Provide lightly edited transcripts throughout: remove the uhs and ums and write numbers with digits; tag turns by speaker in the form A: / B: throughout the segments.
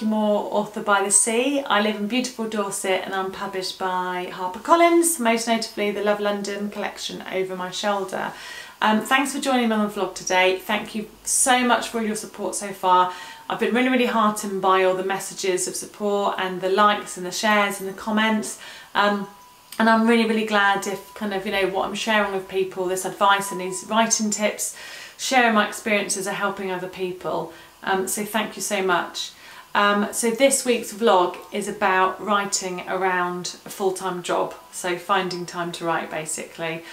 A: Nikki Moore, author by the sea. I live in beautiful Dorset and I'm published by HarperCollins, most notably the Love London collection over my shoulder. Thanks for joining me on the vlog today. Thank you so much for all your support so far. I've been really heartened by all the messages of support and the likes and the shares and the comments. And I'm really glad if kind of, what I'm sharing with people, this advice and these writing tips, sharing my experiences are helping other people. So thank you so much. So this week's vlog is about writing around a full-time job, so finding time to write basically.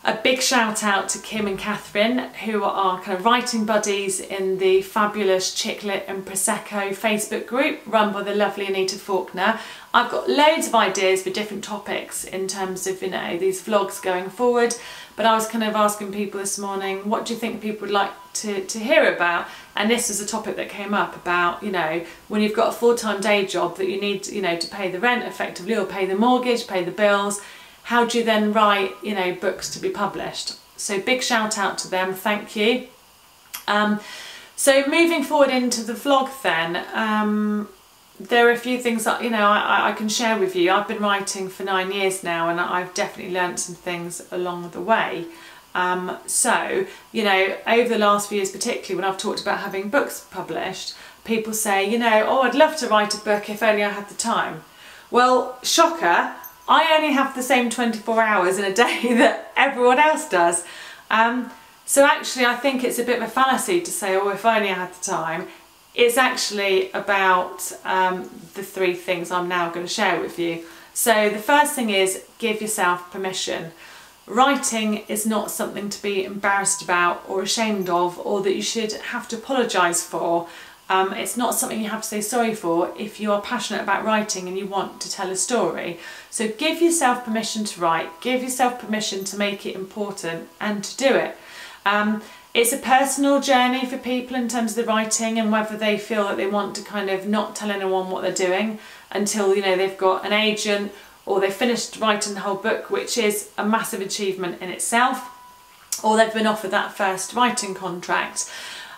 A: A big shout out to Kim and Catherine, who are kind of writing buddies in the fabulous Chick Lit and Prosecco Facebook group run by the lovely Anita Faulkner. I've got loads of ideas for different topics in terms of, these vlogs going forward, but I was kind of asking people this morning, what do you think people would like to hear about? And this was a topic that came up about, when you've got a full-time day job that you need, to pay the rent effectively or pay the mortgage, pay the bills. How do you then write, books to be published? So big shout out to them, thank you. So moving forward into the vlog then, there are a few things that, I can share with you. I've been writing for 9 years now and I've definitely learnt some things along the way. So, over the last few years, particularly when I've talked about having books published, people say, oh, I'd love to write a book if only I had the time. Well, shocker, I only have the same 24 hours in a day that everyone else does. So actually I think it's a bit of a fallacy to say, oh, if only I had the time. It's actually about the three things I'm now going to share with you. So the first thing is give yourself permission. Writing is not something to be embarrassed about or ashamed of or that you should have to apologise for. It's not something you have to say sorry for if you are passionate about writing and you want to tell a story. So give yourself permission to write, give yourself permission to make it important and to do it. It's a personal journey for people in terms of the writing and whether they feel that they want to kind of not tell anyone what they're doing until they've got an agent or they've finished writing the whole book, which is a massive achievement in itself, or they've been offered that first writing contract.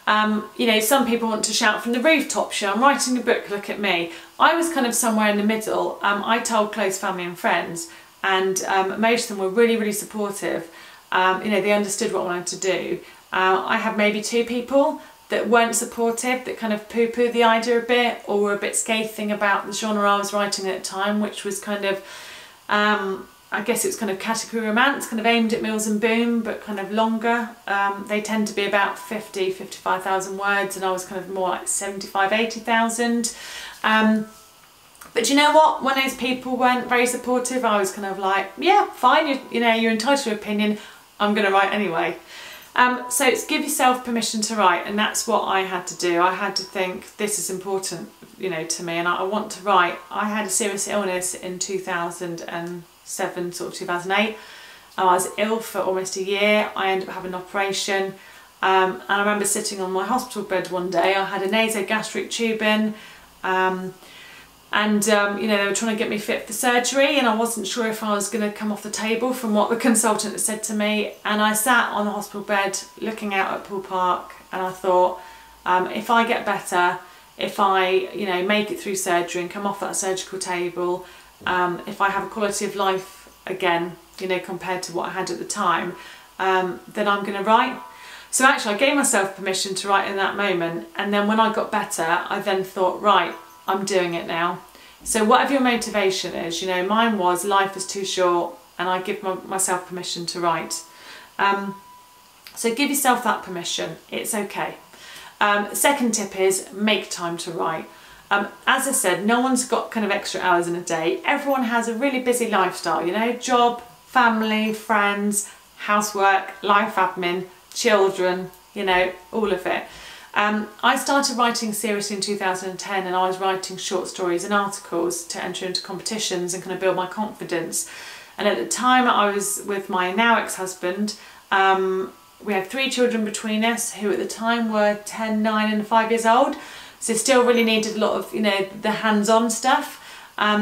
A: Some people want to shout from the rooftops, I'm writing a book, look at me. I was kind of somewhere in the middle. I told close family and friends and most of them were really supportive. They understood what I wanted to do. I had maybe 2 people that weren't supportive, that kind of poo-pooed the idea a bit or were a bit scathing about the genre I was writing at the time, which was kind of, I guess it was kind of category romance, kind of aimed at Mills and Boon, but kind of longer. They tend to be about 55,000 words and I was kind of more like 80,000. But you know what? When those people weren't very supportive, I was kind of like, yeah, fine, you're entitled to your opinion, I'm going to write anyway. So it's give yourself permission to write, and that's what I had to do. I had to think, this is important, to me, and I want to write. I had a serious illness in 2007, sort of 2008. I was ill for almost a year. I ended up having an operation. And I remember sitting on my hospital bed one day. I had a nasogastric tube in. They were trying to get me fit for surgery and I wasn't sure if I was going to come off the table from what the consultant had said to me, and I sat on the hospital bed looking out at Poole Park and I thought, if I get better, if I make it through surgery and come off that surgical table, if I have a quality of life again, compared to what I had at the time, then I'm going to write. So actually I gave myself permission to write in that moment, and then when I got better I then thought, right, I'm doing it now. So whatever your motivation is, mine was life is too short and I give myself permission to write. So give yourself that permission, it's okay. Second tip is make time to write. As I said, no one's got kind of extra hours in a day. Everyone has a really busy lifestyle, job, family, friends, housework, life admin, children, all of it. I started writing seriously in 2010 and I was writing short stories and articles to enter into competitions and kind of build my confidence. And at the time I was with my now ex-husband. We had 3 children between us who at the time were 10, 9 and 5 years old. So still really needed a lot of, the hands-on stuff.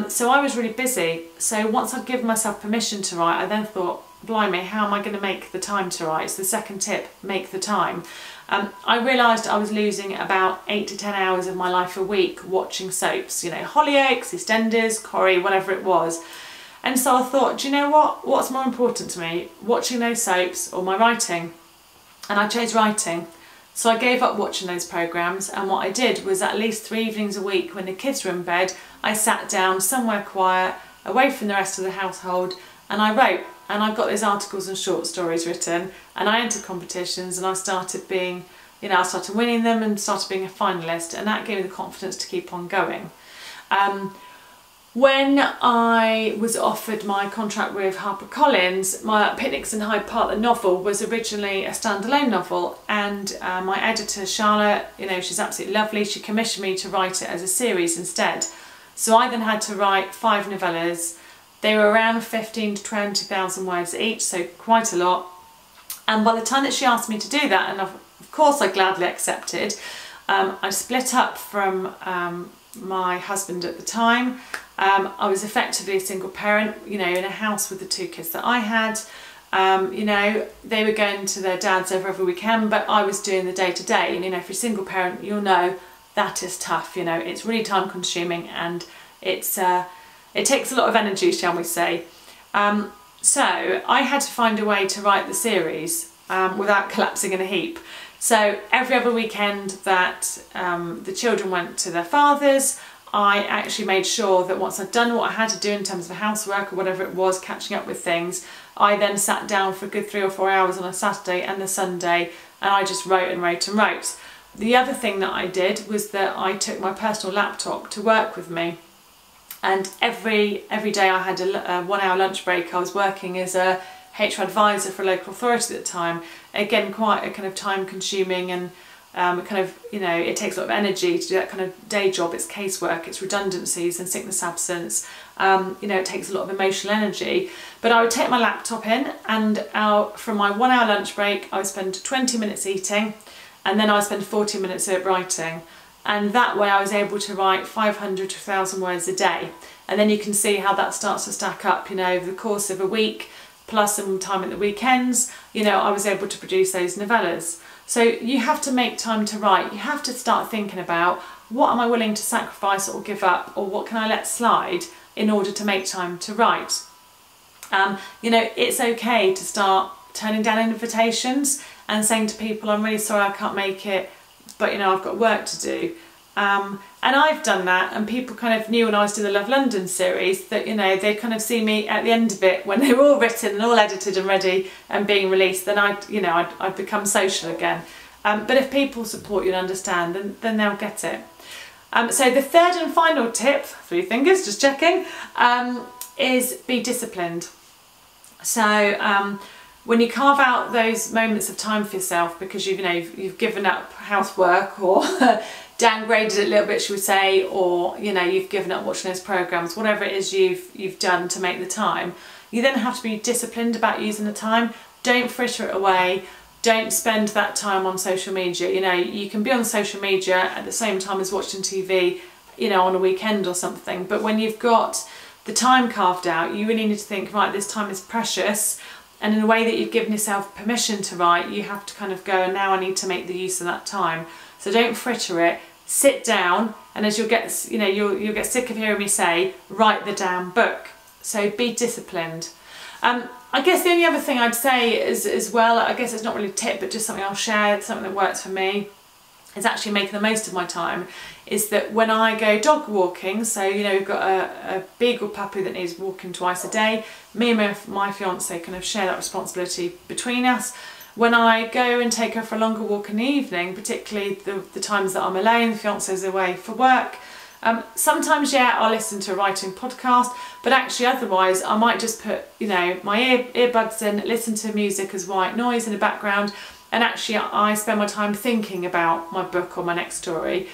A: So I was really busy. So once I'd given myself permission to write, I then thought, blimey, how am I going to make the time to write? So the second tip, make the time. I realised I was losing about 8 to 10 hours of my life a week watching soaps, you know, Hollyoaks, EastEnders, Corrie, whatever it was. And so I thought, do you know what? What's more important to me, watching those soaps or my writing? And I chose writing. So I gave up watching those programmes, and what I did was at least 3 evenings a week when the kids were in bed, I sat down somewhere quiet, away from the rest of the household, and I wrote. And I got those articles and short stories written, and I entered competitions, and I started being, you know, I started winning them and started being a finalist, and that gave me the confidence to keep on going. When I was offered my contract with HarperCollins, my Picnics in Hyde Park, the novel, was originally a standalone novel, and my editor Charlotte, you know, she's absolutely lovely, she commissioned me to write it as a series instead. So I then had to write 5 novellas. They were around 15 to 20,000 words each, so quite a lot. And by the time that she asked me to do that, and of course I gladly accepted, I split up from my husband at the time. I was effectively a single parent, you know, in a house with the 2 kids that I had. You know, they were going to their dad's every weekend, but I was doing the day-to-day. And, you know, if you're a single parent, you'll know that is tough, you know, it's really time consuming, and it takes a lot of energy, shall we say. So I had to find a way to write the series without collapsing in a heap. So every other weekend that the children went to their fathers, I actually made sure that once I'd done what I had to do in terms of housework or whatever it was, catching up with things, I then sat down for a good 3 or 4 hours on a Saturday and a Sunday, and I just wrote and wrote and wrote. The other thing that I did was that I took my personal laptop to work with me. And every day I had a 1 hour lunch break. I was working as a HR advisor for a local authority at the time. Again, quite a kind of time consuming and kind of, you know, it takes a lot of energy to do that kind of day job. It's casework, it's redundancies and sickness absence. You know, it takes a lot of emotional energy. But I would take my laptop in, and from my 1 hour lunch break, I would spend 20 minutes eating, and then I would spend 40 minutes of it writing. And that way I was able to write 500 to 1,000 words a day. And then you can see how that starts to stack up, you know, over the course of a week, plus some time at the weekends, you know, I was able to produce those novellas. So you have to make time to write. You have to start thinking about, what am I willing to sacrifice or give up, or what can I let slide in order to make time to write? You know, it's okay to start turning down invitations and saying to people, I'm really sorry I can't make it, but, you know, I've got work to do. And I've done that, and people kind of knew when I was doing the Love London series that, you know, they'd kind of see me at the end of it when they were all written and all edited and ready and being released, then I'd become social again. But if people support you and understand, then they'll get it. So the third and final tip, 3 fingers, just checking, is be disciplined. So when you carve out those moments of time for yourself because you've given up housework or downgraded it a little bit, should we say, or, you know, you've given up watching those programmes, whatever it is you've done to make the time, you then have to be disciplined about using the time. Don't fritter it away. Don't spend that time on social media. You know, you can be on social media at the same time as watching TV, you know, on a weekend or something, but when you've got the time carved out, you really need to think, right, this time is precious, and in a way that you've given yourself permission to write, you have to kind of go, and now I need to make the use of that time. So don't fritter it. Sit down, and as you'll get sick of hearing me say, write the damn book. So be disciplined. I guess the only other thing I'd say is, as well, I guess it's not really a tip, but just something I'll share, something that works for me, is actually making the most of my time, is that when I go dog walking, so, you know, we've got a beagle puppy that needs walking twice a day, me and my fiance kind of share that responsibility between us. When I go and take her for a longer walk in the evening, particularly the times that I'm alone, the fiance's away for work, sometimes, yeah, I'll listen to a writing podcast, but actually otherwise I might just put, you know, my earbuds in, listen to music as white noise in the background, and actually I spend my time thinking about my book or my next story.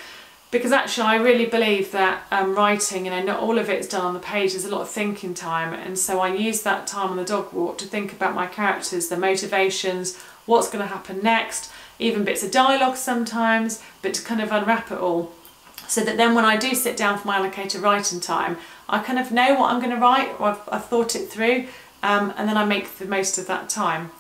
A: Because actually I really believe that writing, you know, not all of it's done on the page, there's a lot of thinking time, and so I use that time on the dog walk to think about my characters, their motivations, what's going to happen next, even bits of dialogue sometimes, but to kind of unwrap it all. So that then when I do sit down for my allocated writing time, I kind of know what I'm going to write, or I've thought it through, and then I make the most of that time.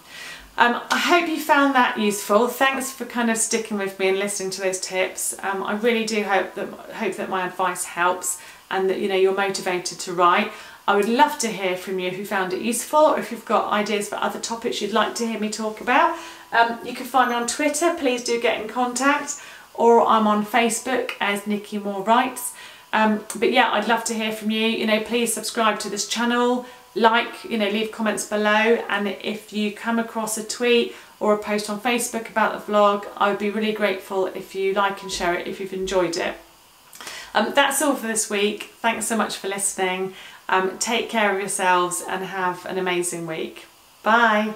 A: I hope you found that useful. Thanks for kind of sticking with me and listening to those tips. I really do hope that my advice helps and that you're motivated to write. I would love to hear from you if you found it useful, or if you've got ideas for other topics you'd like to hear me talk about. You can find me on Twitter, please do get in contact, or I'm on Facebook as Nikki Moore Writes. But yeah, I'd love to hear from you. Please subscribe to this channel, leave comments below, and if you come across a tweet or a post on Facebook about the vlog, I would be really grateful if you like and share it if you've enjoyed it. That's all for this week. Thanks so much for listening. Take care of yourselves and have an amazing week. Bye.